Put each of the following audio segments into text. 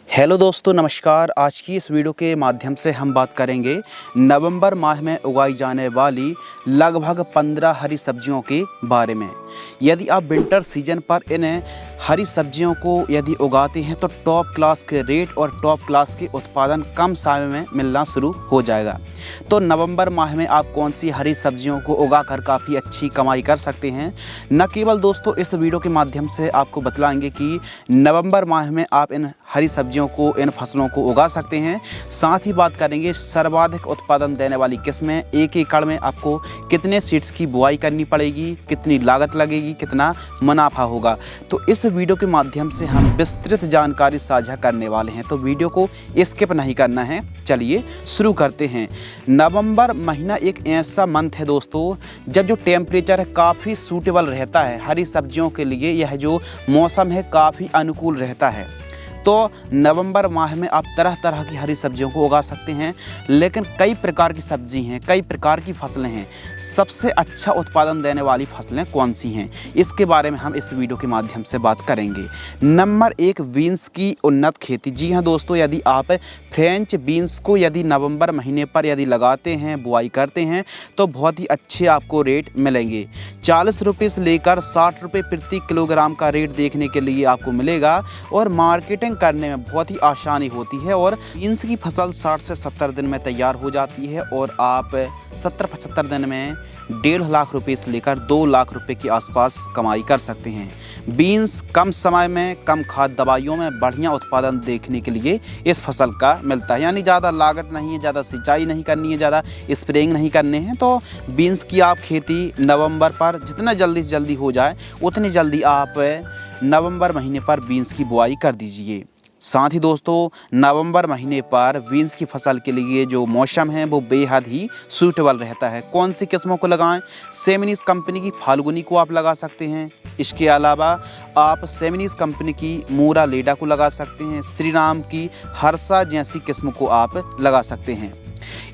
Hello दोस्तों, नमस्कार। आज की इस वीडियो के माध्यम से हम बात करेंगे नवंबर माह में उगाई जाने वाली लगभग 15 हरी सब्जियों के बारे में। यदि आप विंटर सीजन पर इन हरी सब्जियों को यदि उगाते हैं तो टॉप क्लास के रेट और टॉप क्लास के उत्पादन कम समय में मिलना शुरू हो जाएगा। तो नवंबर माह में आप कौन सी हरी सब्जियों को उगाकर काफ़ी अच्छी कमाई कर सकते हैं। न केवल दोस्तों इस वीडियो के माध्यम से आपको बतलाएंगे कि नवंबर माह में आप इन हरी सब्जियों को, इन फसलों को उगा सकते हैं। साथ ही बात करेंगे सर्वाधिक उत्पादन देने वाली किस्में, एक एकड़ में आपको कितने सीड्स की बुआई करनी पड़ेगी, कितनी लागत लगेगी, कितना मुनाफा होगा। तो इस वीडियो के माध्यम से हम विस्तृत जानकारी साझा करने वाले हैं, तो वीडियो को स्किप नहीं करना है। चलिए शुरू करते हैं। नवंबर महीना एक ऐसा मंथ है दोस्तों जब जो टेम्परेचर है काफ़ी सूटेबल रहता है हरी सब्जियों के लिए। यह जो मौसम है काफ़ी अनुकूल रहता है। तो नवंबर माह में आप तरह तरह की हरी सब्जियों को उगा सकते हैं, लेकिन कई प्रकार की सब्जी हैं, कई प्रकार की फसलें हैं। सबसे अच्छा उत्पादन देने वाली फसलें कौन सी हैं, इसके बारे में हम इस वीडियो के माध्यम से बात करेंगे। नंबर 1, बीन्स की उन्नत खेती। जी हाँ दोस्तों, यदि आप फ्रेंच बीन्स को यदि नवंबर महीने पर यदि लगाते हैं, बुआई करते हैं, तो बहुत ही अच्छे आपको रेट मिलेंगे। 40 रुपये से लेकर 60 रुपये प्रति किलोग्राम का रेट देखने के लिए आपको मिलेगा और मार्केटिंग करने में बहुत ही आसानी होती है। और बीन्स की फसल 60 से 70 दिन में तैयार हो जाती है और आप 70-75 दिन में 1.5 लाख रुपये से लेकर 2 लाख रुपए के आसपास कमाई कर सकते हैं। बीन्स कम समय में, कम खाद दवाइयों में बढ़िया उत्पादन देखने के लिए इस फसल का मिलता है। यानी ज़्यादा लागत नहीं है, ज़्यादा सिंचाई नहीं करनी है, ज़्यादा स्प्रेइंग नहीं करने हैं। तो बीन्स की आप खेती नवंबर पर जितना जल्दी से जल्दी हो जाए उतनी जल्दी आप नवंबर महीने पर बीन्स की बुआई कर दीजिए। साथ ही दोस्तों नवंबर महीने पर बीन्स की फसल के लिए जो मौसम है वो बेहद ही सूटेबल रहता है। कौन सी किस्मों को लगाएं? सेमिनिस कंपनी की फाल्गुनी को आप लगा सकते हैं। इसके अलावा आप सेमिनिस कंपनी की मूरा लेडा को लगा सकते हैं। श्री राम की हर्षा जैसी किस्म को आप लगा सकते हैं।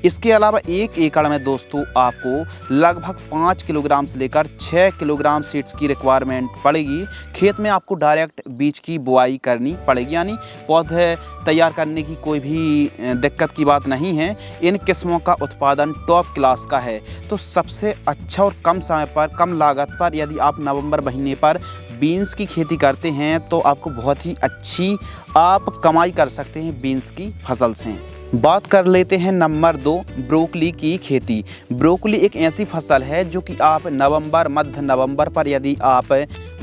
इसके अलावा एक एकड़ में दोस्तों आपको लगभग 5 किलोग्राम से लेकर 6 किलोग्राम सीड्स की रिक्वायरमेंट पड़ेगी। खेत में आपको डायरेक्ट बीज की बुआई करनी पड़ेगी, यानी पौधे तैयार करने की कोई भी दिक्कत की बात नहीं है। इन किस्मों का उत्पादन टॉप क्लास का है। तो सबसे अच्छा और कम समय पर, कम लागत पर यदि आप नवंबर महीने पर बीन्स की खेती करते हैं तो आपको बहुत ही अच्छी आप कमाई कर सकते हैं बीन्स की फसल से। बात कर लेते हैं नंबर 2, ब्रोकली की खेती। ब्रोकली एक ऐसी फसल है जो कि आप नवंबर, मध्य नवंबर पर यदि आप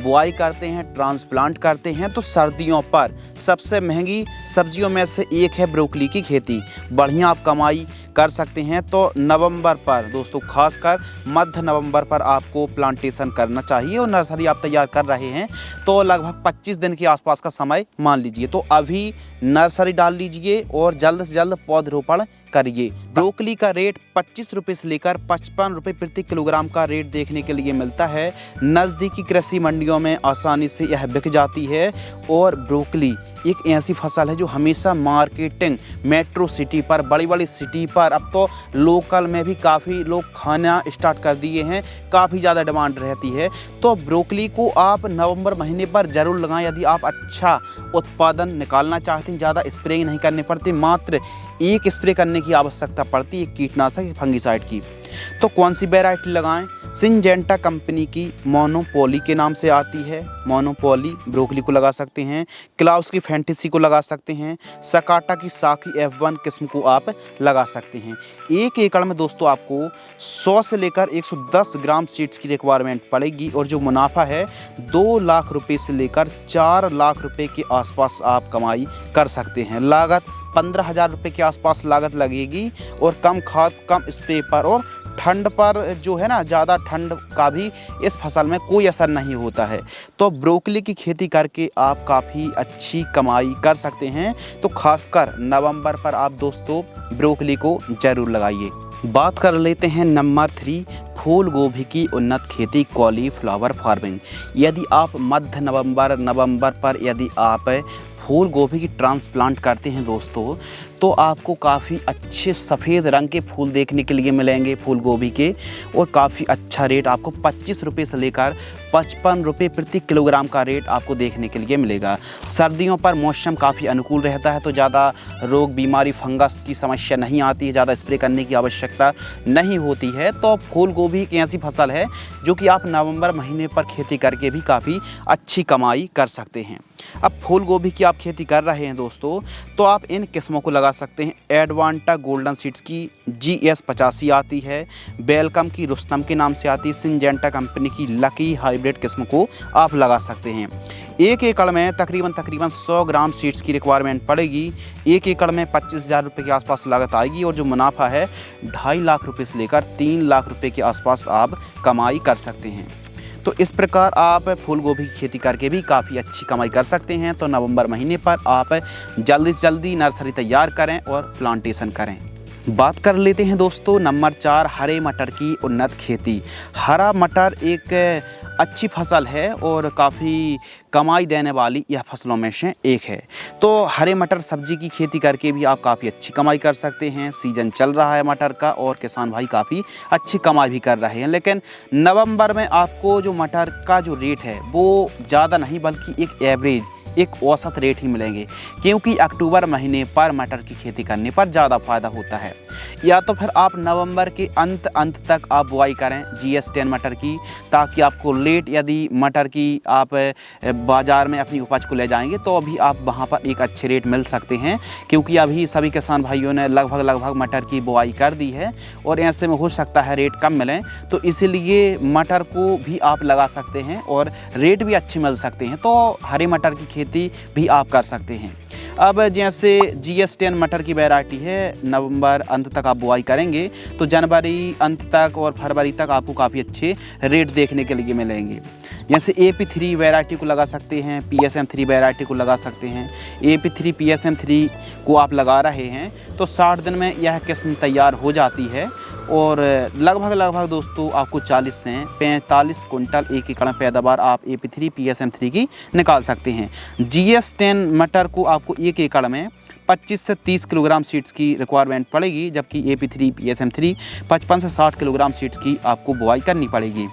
बुआई करते हैं, ट्रांसप्लांट करते हैं, तो सर्दियों पर सबसे महंगी सब्जियों में से एक है ब्रोकली की खेती। बढ़िया आप कमाई कर सकते हैं। तो नवंबर पर दोस्तों, खासकर मध्य नवंबर पर आपको प्लांटेशन करना चाहिए और नर्सरी आप तैयार कर रहे हैं तो लगभग 25 दिन के आसपास का समय मान लीजिए। तो अभी नर्सरी डाल लीजिए और जल्द से जल्द पौधरोपण करिए। ब्रोकली का रेट 25 रुपये से लेकर 55 रुपये प्रति किलोग्राम का रेट देखने के लिए मिलता है। नज़दीकी कृषि मंडियों में आसानी से यह बिक जाती है। और ब्रोकली एक ऐसी फसल है जो हमेशा मार्केटिंग मेट्रो सिटी पर, बड़ी बड़ी सिटी पर, अब तो लोकल में भी काफ़ी लोग खाना स्टार्ट कर दिए हैं, काफ़ी ज़्यादा डिमांड रहती है। तो ब्रोकली को आप नवंबर महीने पर ज़रूर लगाएं यदि आप अच्छा उत्पादन निकालना चाहते हैं। ज़्यादा स्प्रे नहीं करने पड़ते, मात्र एक स्प्रे करने की आवश्यकता पड़ती है कीटनाशक फंगिसाइड की। तो कौन सी वैरायटी लगाएं? सिंजेंटा कंपनी की मोनोपोली के नाम से आती है, मोनोपोली ब्रोकली को लगा सकते हैं। क्लाउस की फैंटेसी को लगा सकते हैं। सकाटा की साकी F1 किस्म को आप लगा सकते हैं। एक एकड़ में दोस्तों आपको 100 से लेकर 110 ग्राम सीड्स की रिक्वायरमेंट पड़ेगी और जो मुनाफा है 2 लाख रुपए से लेकर 4 लाख रुपए के आसपास आप कमाई कर सकते हैं। लागत 15,000 रुपये के आसपास लागत लगेगी और कम खाद, कम स्प्रे पर और ठंड पर जो है ना, ज़्यादा ठंड का भी इस फसल में कोई असर नहीं होता है। तो ब्रोकली की खेती करके आप काफ़ी अच्छी कमाई कर सकते हैं। तो खासकर नवंबर पर आप दोस्तों ब्रोकली को ज़रूर लगाइए। बात कर लेते हैं नंबर 3, फूल गोभी की उन्नत खेती कॉलीफ्लावर फार्मिंग। यदि आप मध्य नवंबर पर यदि आप फूल गोभी की ट्रांसप्लांट करते हैं दोस्तों, तो आपको काफ़ी अच्छे सफ़ेद रंग के फूल देखने के लिए मिलेंगे फूल गोभी के, और काफ़ी अच्छा रेट आपको 25 रुपये से लेकर 55 रुपये प्रति किलोग्राम का रेट आपको देखने के लिए मिलेगा। सर्दियों पर मौसम काफ़ी अनुकूल रहता है, तो ज़्यादा रोग बीमारी फंगस की समस्या नहीं आती है, ज़्यादा स्प्रे करने की आवश्यकता नहीं होती है। तो फूल गोभी एक ऐसी फसल है जो कि आप नवंबर महीने पर खेती करके भी काफ़ी अच्छी कमाई कर सकते हैं। अब फूल गोभी की आप खेती कर रहे हैं दोस्तों, तो आप इन किस्मों को लगा सकते हैं। एडवांटा गोल्डन सीड्स की GS 85 आती है, वेलकम की रुस्तम के नाम से आती है, सिंजेंटा कंपनी की लकी हाइब्रिड किस्म को आप लगा सकते हैं। 1 एकड़ में तकरीबन 100 ग्राम सीड्स की रिक्वायरमेंट पड़ेगी। 1 एकड़ में 25,000 रुपये के आसपास लागत आएगी, और जो मुनाफा है 2.5 लाख रुपये से लेकर 3 लाख रुपये के आसपास आप कमाई कर सकते हैं। तो इस प्रकार आप फूल गोभी की खेती करके भी काफ़ी अच्छी कमाई कर सकते हैं। तो नवंबर महीने पर आप जल्दी से जल्दी नर्सरी तैयार करें और प्लांटेशन करें। बात कर लेते हैं दोस्तों नंबर 4, हरे मटर की उन्नत खेती। हरा मटर एक अच्छी फसल है और काफ़ी कमाई देने वाली यह फसलों में से एक है। तो हरे मटर सब्जी की खेती करके भी आप काफ़ी अच्छी कमाई कर सकते हैं। सीज़न चल रहा है मटर का और किसान भाई काफ़ी अच्छी कमाई भी कर रहे हैं। लेकिन नवंबर में आपको जो मटर का जो रेट है वो ज़्यादा नहीं, बल्कि एक एवरेज, एक औसत रेट ही मिलेंगे, क्योंकि अक्टूबर महीने पर मटर की खेती करने पर ज़्यादा फ़ायदा होता है। या तो फिर आप नवंबर के अंत तक आप बुआई करें GS 10 मटर की, ताकि आपको लेट यदि मटर की आप बाज़ार में अपनी उपज को ले जाएंगे तो अभी आप वहां पर एक अच्छे रेट मिल सकते हैं, क्योंकि अभी सभी किसान भाइयों ने लगभग मटर की बुआई कर दी है और ऐसे में हो सकता है रेट कम मिलें। तो इसीलिए मटर को भी आप लगा सकते हैं और रेट भी अच्छे मिल सकते हैं। तो हरे मटर की खेती भी आप कर सकते हैं। अब जैसे GS 10 मटर की वैरायटी है, नवंबर अंत तक आप बुआई करेंगे तो जनवरी अंत तक और फरवरी तक आपको काफ़ी अच्छे रेट देखने के लिए मिलेंगे। जैसे AP3 वैरायटी को लगा सकते हैं, PSM 3 वैरायटी को लगा सकते हैं। AP3 PSM 3 को आप लगा रहे हैं तो 60 दिन में यह किस्म तैयार हो जाती है, और लगभग दोस्तों आपको 40 से 45 कुंटल 1 एकड़ में पैदावार आप AP3 PSM 3 की निकाल सकते हैं। GS 10 मटर को आपको 1 एकड़ में 25 से 30 किलोग्राम सीड्स की रिक्वायरमेंट पड़ेगी, जबकि AP3 PSM 3 55 से 60 किलोग्राम सीड्स की आपको बुआई करनी पड़ेगी।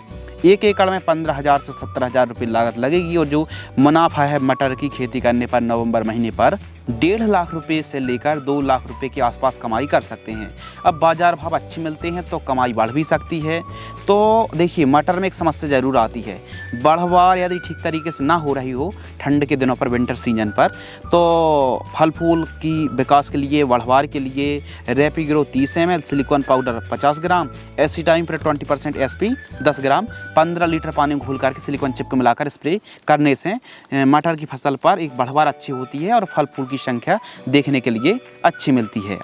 1 एकड़ में 15,000 से 17,000 रुपये लागत लगेगी, और जो मुनाफा है मटर की खेती करने पर नवंबर महीने पर 1.5 लाख रुपये से लेकर 2 लाख रुपये के आसपास कमाई कर सकते हैं। अब बाज़ार भाव अच्छे मिलते हैं तो कमाई बढ़ भी सकती है। तो देखिए, मटर में एक समस्या ज़रूर आती है, बढ़वार यदि ठीक तरीके से ना हो रही हो ठंड के दिनों पर, विंटर सीजन पर, तो फल फूल की विकास के लिए, बढ़वार के लिए रेपिग्रो 30 ml, सिलिकॉन पाउडर 50 ग्राम, एसिटाइम पर 20% SP 10 ग्राम, 15 लीटर पानी में घोल करके सिलिकॉन चिप को मिलाकर स्प्रे करने से मटर की फसल पर एक बढ़वार अच्छी होती है और फल फूल की संख्या देखने के लिए अच्छी मिलती है।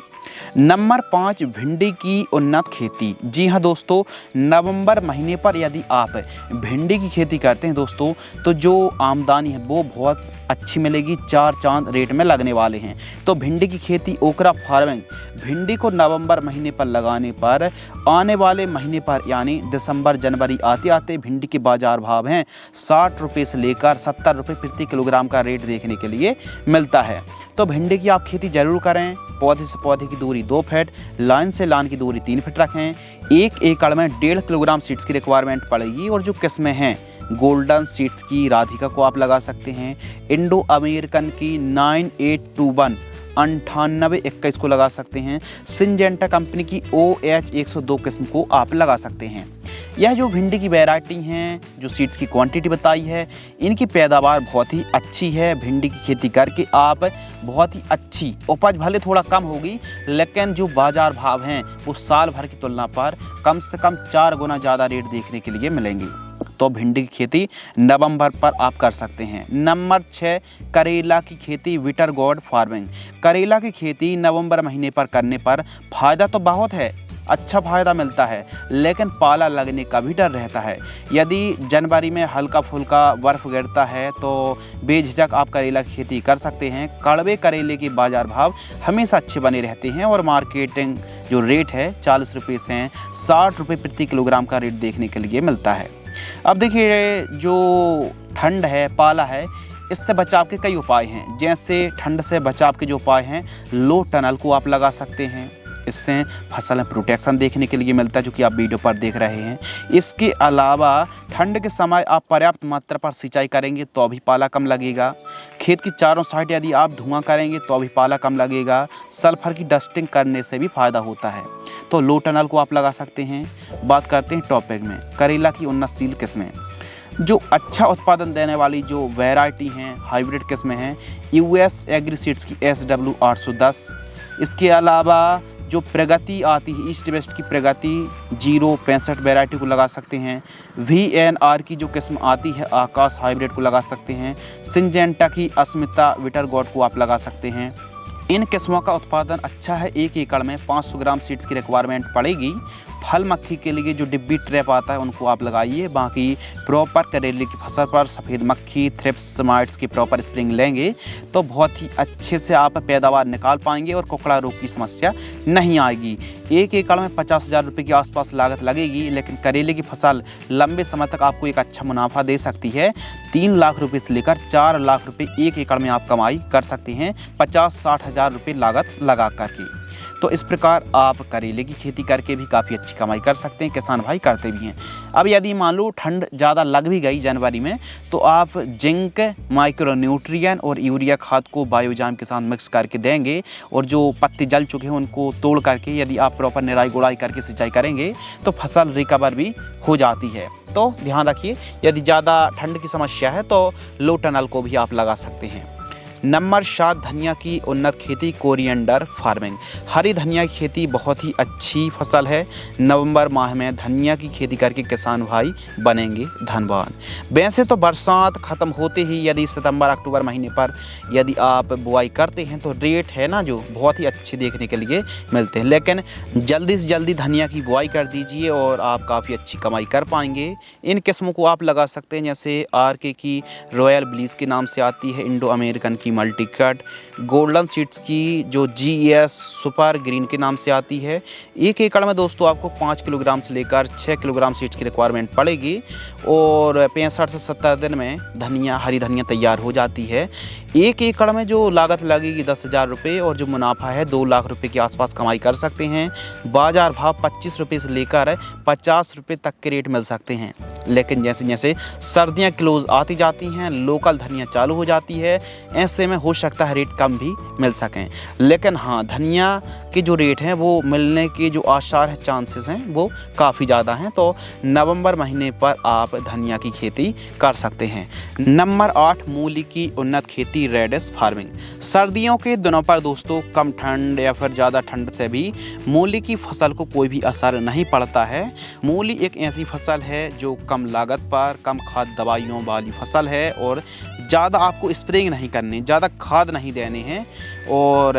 नंबर 5, भिंडी की उन्नत खेती। जी हाँ दोस्तों, नवंबर महीने पर यदि आप भिंडी की खेती करते हैं दोस्तों, तो जो आमदनी है वो बहुत अच्छी मिलेगी, 4 चांद रेट में लगने वाले हैं। तो भिंडी की खेती, ओकरा फार्मिंग, भिंडी को नवंबर महीने पर लगाने पर आने वाले महीने पर यानी दिसंबर जनवरी आते आते भिंडी के बाज़ार भाव हैं 60 रुपये से लेकर 70 रुपये प्रति किलोग्राम का रेट देखने के लिए मिलता है। तो भिंडी की आप खेती ज़रूर करें। पौधे से पौधे की दूरी 2 फीट, लाइन से लाइन की दूरी 3 फीट रखें। 1 एकड़ में 1.5 किलोग्राम सीड्स की रिक्वायरमेंट पड़ेगी, और जो किस्में हैं गोल्डन सीड्स की राधिका को आप लगा सकते हैं, इंडो अमेरिकन की 9821 9821 को लगा सकते हैं, सिंजेंटा कंपनी की OH 102 किस्म को आप लगा सकते हैं। यह जो भिंडी की वैरायटी हैं, जो सीड्स की क्वांटिटी बताई है, इनकी पैदावार बहुत ही अच्छी है। भिंडी की खेती करके आप बहुत ही अच्छी उपज, भले थोड़ा कम होगी, लेकिन जो बाज़ार भाव हैं वो साल भर की तुलना पर कम से कम 4 गुना ज़्यादा रेट देखने के लिए मिलेंगे। तो भिंडी की खेती नवंबर पर आप कर सकते हैं। नंबर 6, करेला की खेती, विटर गॉड फार्मिंग। करेला की खेती नवंबर महीने पर करने पर फ़ायदा तो बहुत है, अच्छा फ़ायदा मिलता है, लेकिन पाला लगने का भी डर रहता है। यदि जनवरी में हल्का फुल्का बर्फ़ गिरता है तो बेझिझक आप करेला की खेती कर सकते हैं। कड़वे करेले के बाज़ार भाव हमेशा अच्छे बने रहते हैं और मार्केटिंग जो रेट है 40 रुपये से 60 रुपये प्रति किलोग्राम का रेट देखने के लिए मिलता है। अब देखिए, जो ठंड है, पाला है, इससे बचाव के कई उपाय हैं। जैसे ठंड से बचाव के जो उपाय हैं, लो टनल को आप लगा सकते हैं। इससे फसल में प्रोटेक्शन देखने के लिए मिलता है, जो कि आप वीडियो पर देख रहे हैं। इसके अलावा ठंड के समय आप पर्याप्त मात्रा पर सिंचाई करेंगे तो भी पाला कम लगेगा। खेत की चारों साइड यदि आप धुआं करेंगे तो भी पाला कम लगेगा। सल्फर की डस्टिंग करने से भी फ़ायदा होता है, तो लो टनल को आप लगा सकते हैं। बात करते हैं टॉपिक में करेला की उन्नतशील किस्में। जो अच्छा उत्पादन देने वाली जो वैरायटी हैं, हाइब्रिड किस्में हैं, यूएस एग्री सीड्स की SW 810। इसके अलावा जो प्रगति आती है, ईस्ट वेस्ट की प्रगति 065 वैरायटी को लगा सकते हैं। VNR की जो किस्म आती है, आकाश हाइब्रिड को लगा सकते हैं। सिंजेंटा की अस्मिता विटरगॉड को आप लगा सकते हैं। इन किस्मों का उत्पादन अच्छा है। 1 एकड़ में 500 ग्राम सीड्स की रिक्वायरमेंट पड़ेगी। फल मक्खी के लिए जो डिब्बी ट्रैप आता है उनको आप लगाइए। बाकी प्रॉपर करेले की फसल पर सफ़ेद मक्खी, थ्रिप्स, माइट्स की प्रॉपर स्प्रिंग लेंगे तो बहुत ही अच्छे से आप पैदावार निकाल पाएंगे और कोकड़ा रोग की समस्या नहीं आएगी। 1 एकड़ में 50,000 रुपये के आसपास लागत लगेगी, लेकिन करेले की फसल लंबे समय तक आपको एक अच्छा मुनाफा दे सकती है। 3 लाख रुपये से लेकर 4 लाख रुपये 1 एकड़ में आप कमाई कर सकते हैं, 50-60 हज़ार रुपये लागत लगा करके। तो इस प्रकार आप करेले की खेती करके भी काफ़ी अच्छी कमाई कर सकते हैं। किसान भाई करते भी हैं। अब यदि मान लो ठंड ज़्यादा लग भी गई जनवरी में, तो आप जिंक, माइक्रोन्यूट्रिएंट और यूरिया खाद को बायोजाम के साथ मिक्स करके देंगे, और जो पत्ते जल चुके हैं उनको तोड़ करके यदि आप प्रॉपर निराई गुड़ाई करके सिंचाई करेंगे तो फसल रिकवर भी हो जाती है। तो ध्यान रखिए, यदि ज़्यादा ठंड की समस्या है तो लो टनल को भी आप लगा सकते हैं। नंबर 7, धनिया की उन्नत खेती, कोरिएंडर फार्मिंग। हरी धनिया की खेती बहुत ही अच्छी फसल है। नवंबर माह में धनिया की खेती करके किसान भाई बनेंगे धनवान। वैसे तो बरसात ख़त्म होते ही यदि सितंबर अक्टूबर महीने पर यदि आप बुआई करते हैं तो रेट है ना, जो बहुत ही अच्छे देखने के लिए मिलते हैं। लेकिन जल्दी से जल्दी धनिया की बुआई कर दीजिए और आप काफ़ी अच्छी कमाई कर पाएंगे। इन किस्मों को आप लगा सकते हैं, जैसे RK की रॉयल ब्लीज के नाम से आती है, इंडो अमेरिकन की मल्टीकट, गोल्डन सीड्स की जो GS सुपर ग्रीन के नाम से आती है। 1 एकड़ में दोस्तों आपको 5 किलोग्राम से लेकर 6 किलोग्राम सीड्स की रिक्वायरमेंट पड़ेगी और 65 से 70 दिन में धनिया, हरी धनिया तैयार हो जाती है। 1 एकड़ में जो लागत लगेगी 10,000 रुपये और जो मुनाफा है 2 लाख रुपये के आसपास कमाई कर सकते हैं। बाज़ार भाव 25 रुपये से लेकर 50 रुपये तक के रेट मिल सकते हैं। लेकिन जैसे जैसे सर्दियाँ क्लोज आती जाती हैं, लोकल धनिया चालू हो जाती है, ऐसे में हो सकता है रेट कम भी मिल सकें। लेकिन हाँ, धनिया के जो रेट हैं वो मिलने के जो आसार है, चांसेस हैं, वो काफ़ी ज़्यादा हैं। तो नवंबर महीने पर आप धनिया की खेती कर सकते हैं। नंबर 8, मूली की उन्नत खेती, रेडिश फार्मिंग। सर्दियों के दिनों पर दोस्तों कम ठंड या फिर ज़्यादा ठंड से भी मूली की फसल को कोई भी असर नहीं पड़ता है। मूली एक ऐसी फसल है जो कम लागत पर कम खाद दवाइयों वाली फसल है और ज़्यादा आपको स्प्रेइंग नहीं करनी, ज़्यादा खाद नहीं देने हैं और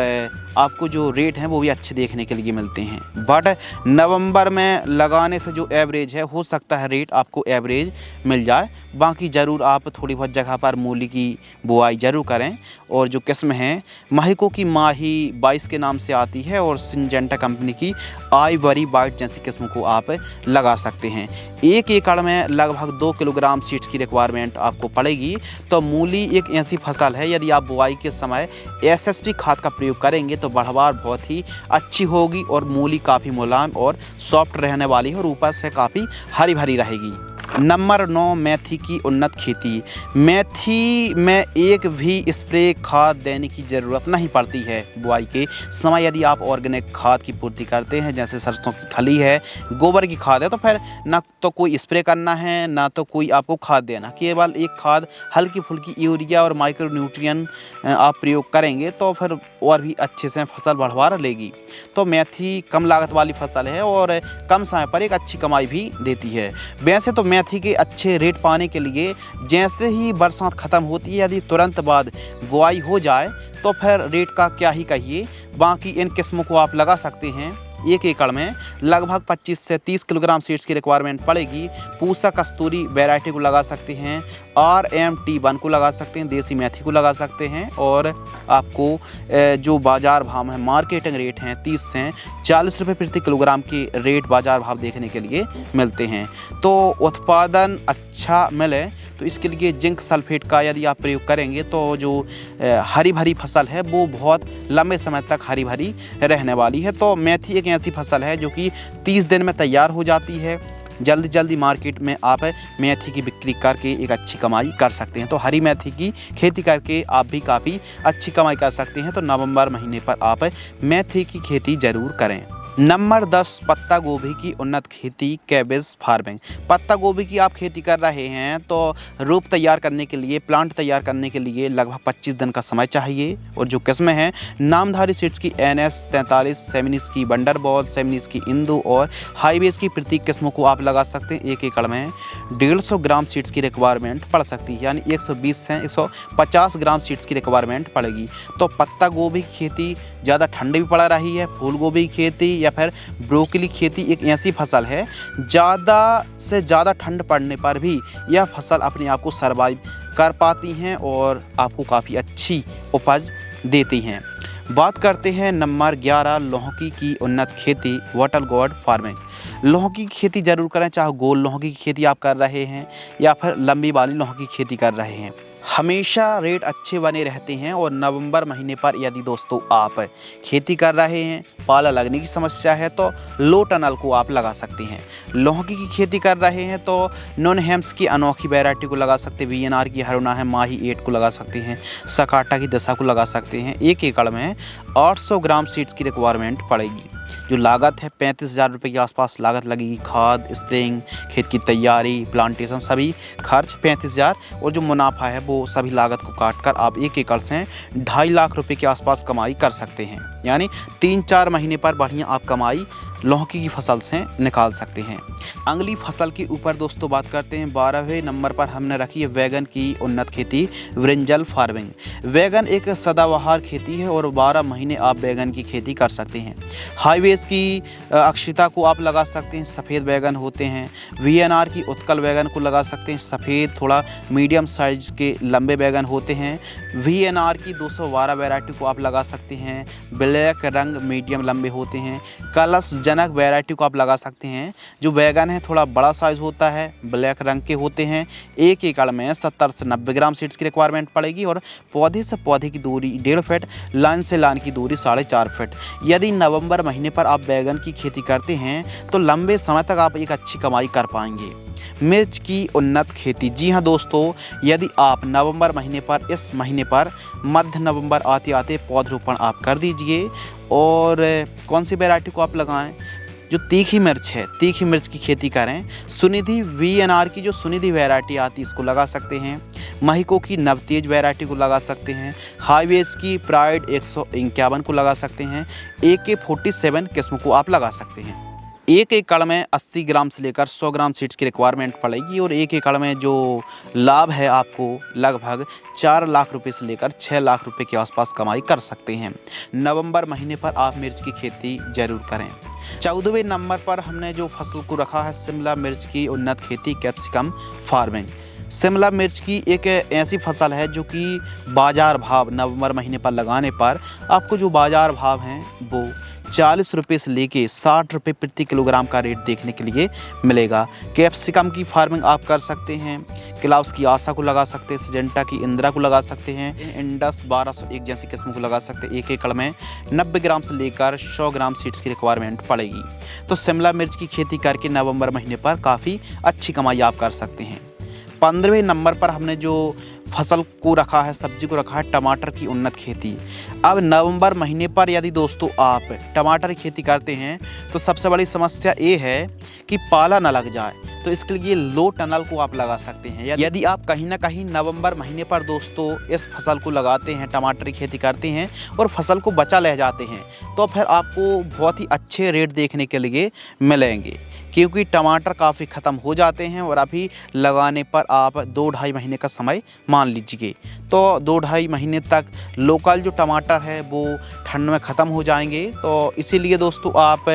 आपको जो रेट हैं वो भी अच्छे देखने के लिए मिलते हैं। बट नवंबर में लगाने से जो एवरेज है, हो सकता है रेट आपको एवरेज मिल जाए। बाकी ज़रूर आप थोड़ी बहुत जगह पर मूली की बुआई ज़रूर करें। और जो किस्म है, महिको की माही 22 के नाम से आती है और सिंजेंटा कंपनी की आइवरी वाइट जैसी किस्मों को आप लगा सकते हैं। 1 एकड़ में लगभग 2 किलोग्राम सीड्स की रिक्वायरमेंट आपको पड़ेगी। तो मूली एक ऐसी फसल है, यदि आप बुआई के समय SSP खाद का प्रयोग करेंगे तो बढ़वार बहुत ही अच्छी होगी और मूली काफ़ी मुलायम और सॉफ्ट रहने वाली है और ऊपर से काफ़ी हरी भरी रहेगी। नंबर 9, मेथी की उन्नत खेती। मेथी में एक भी स्प्रे खाद देने की ज़रूरत नहीं पड़ती है। बुआई के समय यदि आप ऑर्गेनिक खाद की पूर्ति करते हैं, जैसे सरसों की खली है, गोबर की खाद है, तो फिर ना तो कोई स्प्रे करना है ना तो कोई आपको खाद देना, केवल एक खाद हल्की फुल्की यूरिया और माइक्रोन्यूट्रिएंट आप प्रयोग करेंगे तो फिर और भी अच्छे से फसल बढ़वा लेगी। तो मेथी कम लागत वाली फसल है और कम समय पर एक अच्छी कमाई भी देती है। वैसे तो मेथी के अच्छे रेट पाने के लिए जैसे ही बरसात ख़त्म होती है, यदि तुरंत बाद बुआई हो जाए तो फिर रेट का क्या ही कहिए। बाकी इन किस्मों को आप लगा सकते हैं। 1 एकड़ में लगभग 25 से 30 किलोग्राम सीड्स की रिक्वायरमेंट पड़ेगी। पूसा कस्तूरी वैरायटी को लगा सकते हैं, RMT1 को लगा सकते हैं, देसी मेथी को लगा सकते हैं। और आपको जो बाज़ार भाव है, मार्केटिंग रेट हैं 30 से 40 रुपये प्रति किलोग्राम के रेट बाज़ार भाव देखने के लिए मिलते हैं। तो उत्पादन अच्छा मिले तो इसके लिए जिंक सल्फेट का यदि आप प्रयोग करेंगे तो जो हरी भरी फसल है वो बहुत लंबे समय तक हरी भरी रहने वाली है। तो मेथी एक ऐसी फसल है जो कि 30 दिन में तैयार हो जाती है। जल्दी मार्केट में आप मेथी की बिक्री करके एक अच्छी कमाई कर सकते हैं। तो हरी मेथी की खेती करके आप भी काफ़ी अच्छी कमाई कर सकते हैं। तो नवंबर महीने पर आप मेथी की खेती ज़रूर करें। नंबर 10, पत्ता गोभी की उन्नत खेती, कैबेज फार्मिंग। पत्ता गोभी की आप खेती कर रहे हैं तो रूप तैयार करने के लिए, प्लांट तैयार करने के लिए लगभग 25 दिन का समय चाहिए। और जो किस्में हैं नामधारी सीड्स की NS43, सेमिनिस की वंडरबॉल, सेमिनिस की इंदू और हाईवेज की प्रतीक किस्मों को आप लगा सकते हैं। 1 एकड़ में 150 ग्राम सीड्स की रिक्वायरमेंट पड़ सकती है, यानी 120 से 150 ग्राम सीड्स की रिक्वायरमेंट पड़ेगी। तो पत्ता गोभी की खेती ज़्यादा ठंडी भी पड़ रही है, फूल गोभी की खेती या फिर ब्रोकली खेती एक ऐसी फसल है ज़्यादा से ज़्यादा ठंड पड़ने पर भी यह फसल अपने आप को सर्वाइव कर पाती हैं और आपको काफ़ी अच्छी उपज देती हैं। बात करते हैं नंबर 11, लौकी की उन्नत खेती, वाटर गोर्ड फार्मिंग। लौकी की खेती ज़रूर करें, चाहे गोल लौकी की खेती आप कर रहे हैं या फिर लंबी वाली लौकी की खेती कर रहे हैं, हमेशा रेट अच्छे बने रहते हैं। और नवंबर महीने पर यदि दोस्तों आप खेती कर रहे हैं, पाला लगने की समस्या है तो लो टनल को आप लगा सकते हैं। लौकी की खेती कर रहे हैं तो नॉन हेम्स की अनोखी वैरायटी को लगा सकते हैं, VNR की हरुणा है, माही 8 को लगा सकते हैं, सकाटा की दशा को लगा सकते हैं। 1 एकड़ में 800 ग्राम सीड्स की रिक्वायरमेंट पड़ेगी। जो लागत है 35,000 रुपये के आसपास लागत लगेगी। खाद, स्प्रेइंग, खेत की तैयारी, प्लांटेशन सभी खर्च 35,000 और जो मुनाफा है वो सभी लागत को काटकर आप 1 एकड़ से 2.5 लाख रुपये के आसपास कमाई कर सकते हैं। यानी 3-4 महीने पर बढ़िया आप कमाई लौकी की फसल से निकाल सकते हैं। अगली फसल के ऊपर दोस्तों बात करते हैं। 12वें नंबर पर हमने रखी है वैगन की उन्नत खेती, ब्रिंजल फार्मिंग। वैगन एक सदाबहार खेती है और 12 महीने आप वैगन की खेती कर सकते हैं। हाईवेज की अक्षिता को आप लगा सकते हैं, सफ़ेद वैगन होते हैं। VNR की उत्कल वैगन को लगा सकते हैं, सफ़ेद थोड़ा मीडियम साइज के लंबे वैगन होते हैं। VNR की 212 वैरायटी को आप लगा सकते हैं, ब्लैक रंग मीडियम लंबे होते हैं। कलश जनक वैरायटी को आप लगा सकते हैं, जो वैगन है थोड़ा बड़ा साइज होता है, ब्लैक रंग के होते हैं। 1 एकड़ में 70 से 90 ग्राम सीड्स की रिक्वायरमेंट पड़ेगी और पौधे से पौधे की दूरी 1.5 फीट, लाइन से लाइन की दूरी 4.5 फीट। यदि नवंबर महीने पर आप बैगन की खेती करते हैं तो लंबे समय तक आप एक अच्छी कमाई कर पाएंगे। मिर्च की उन्नत खेती, जी हाँ दोस्तों, यदि आप नवंबर महीने पर, इस महीने पर मध्य नवंबर आते आते पौधरोपण आप कर दीजिए। और कौन सी वैरायटी को आप लगाएं? जो तीखी मिर्च है, तीखी मिर्च की खेती करें। सुनिधि VNR की जो सुनिधि वैरायटी आती है इसको लगा सकते हैं। महिको की नवतेज वैरायटी को लगा सकते हैं। हाईवेज की प्राइड 151 को लगा सकते हैं। AK47 किस्म को आप लगा सकते हैं। 1 एकड़ में 80 ग्राम से लेकर 100 ग्राम सीड्स की रिक्वायरमेंट पड़ेगी और 1 एकड़ में जो लाभ है आपको लगभग 4 लाख रुपए से लेकर 6 लाख रुपए के आसपास कमाई कर सकते हैं। नवंबर महीने पर आप मिर्च की खेती जरूर करें। 14वें नंबर पर हमने जो फसल को रखा है शिमला मिर्च की उन्नत खेती, कैप्सिकम फार्मिंग। शिमला मिर्च की एक ऐसी फसल है जो कि बाज़ार भाव नवंबर महीने पर लगाने पर आपको जो बाज़ार भाव हैं वो 40 रुपये से लेके 60 रुपये प्रति किलोग्राम का रेट देखने के लिए मिलेगा। कैप्सिकम की फार्मिंग आप कर सकते हैं। क्लाउस की आशा को लगा सकते हैं, सिजेंटा की इंदिरा को लगा सकते हैं, इंडस 1201 जैसी किस्मों को लगा सकते हैं। 1 एकड़ में 90 ग्राम से लेकर 100 ग्राम सीड्स की रिक्वायरमेंट पड़ेगी। तो शिमला मिर्च की खेती करके नवंबर महीने पर काफ़ी अच्छी कमाई आप कर सकते हैं। 15वें नंबर पर हमने जो फसल को रखा है, सब्जी को रखा है, टमाटर की उन्नत खेती। अब नवंबर महीने पर यदि दोस्तों आप टमाटर की खेती करते हैं तो सबसे बड़ी समस्या ये है कि पाला ना लग जाए। तो इसके लिए लो टनल को आप लगा सकते हैं। यदि आप कहीं ना कहीं नवंबर महीने पर दोस्तों इस फसल को लगाते हैं, टमाटर की खेती करते हैं और फसल को बचा ले जाते हैं, तो फिर आपको बहुत ही अच्छे रेट देखने के लिए मिलेंगे, क्योंकि टमाटर काफ़ी ख़त्म हो जाते हैं और अभी लगाने पर आप 2-2.5 महीने का समय मान लीजिए। तो 2-2.5 महीने तक लोकल जो टमाटर है वो ठंड में ख़त्म हो जाएंगे। तो इसीलिए दोस्तों आप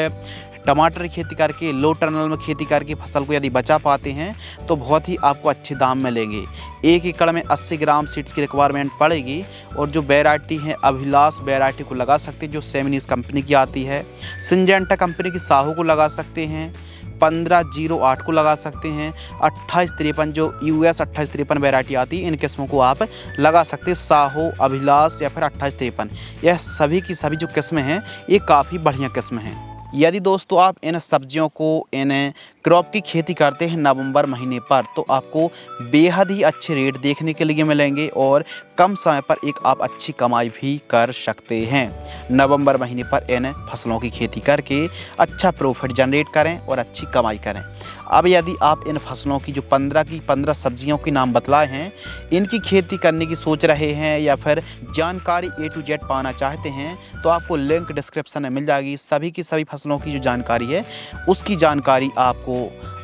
टमाटर की खेती करके, लो टनल में खेती करके फसल को यदि बचा पाते हैं तो बहुत ही आपको अच्छे दाम मिलेंगे। 1 एकड़ में 80 ग्राम सीड्स की रिक्वायरमेंट पड़ेगी और जो वैरायटी है अभिलाष वैरायटी को लगा सकते हैं, जो सेमिनिस कंपनी की आती है। सिंजेंटा कंपनी की साहू को लगा सकते हैं, 1508 को लगा सकते हैं, 2853 जो US 2853 वैरायटी आती है, इन किस्मों को आप लगा सकते हैं। साहू, अभिलाष या फिर 2853, यह सभी की सभी जो किस्में हैं ये काफ़ी बढ़िया किस्में हैं। यदि दोस्तों आप इन सब्जियों को, इन क्रॉप की खेती करते हैं नवंबर महीने पर, तो आपको बेहद ही अच्छे रेट देखने के लिए मिलेंगे और कम समय पर एक आप अच्छी कमाई भी कर सकते हैं। नवंबर महीने पर इन फसलों की खेती करके अच्छा प्रॉफिट जनरेट करें और अच्छी कमाई करें। अब यदि आप इन फसलों की जो 15 सब्जियों के नाम बतलाए हैं, इनकी खेती करने की सोच रहे हैं या फिर जानकारी A to Z पाना चाहते हैं, तो आपको लिंक डिस्क्रिप्शन में मिल जाएगी। सभी की सभी फसलों की जो जानकारी है उसकी जानकारी आपको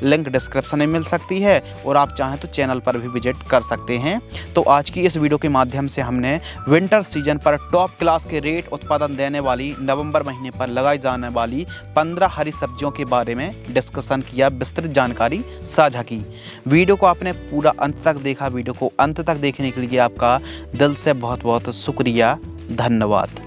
लिंक डिस्क्रिप्शन में मिल सकती है और आप चाहें तो चैनल पर भी विजिट कर सकते हैं। तो आज की इस वीडियो के माध्यम से हमने विंटर सीजन पर टॉप क्लास के रेट उत्पादन देने वाली नवंबर महीने पर लगाई जाने वाली 15 हरी सब्जियों के बारे में डिस्कशन किया, विस्तृत जानकारी साझा की। वीडियो को आपने पूरा अंत तक देखा। वीडियो को अंत तक देखने के लिए आपका दिल से बहुत बहुत शुक्रिया, धन्यवाद।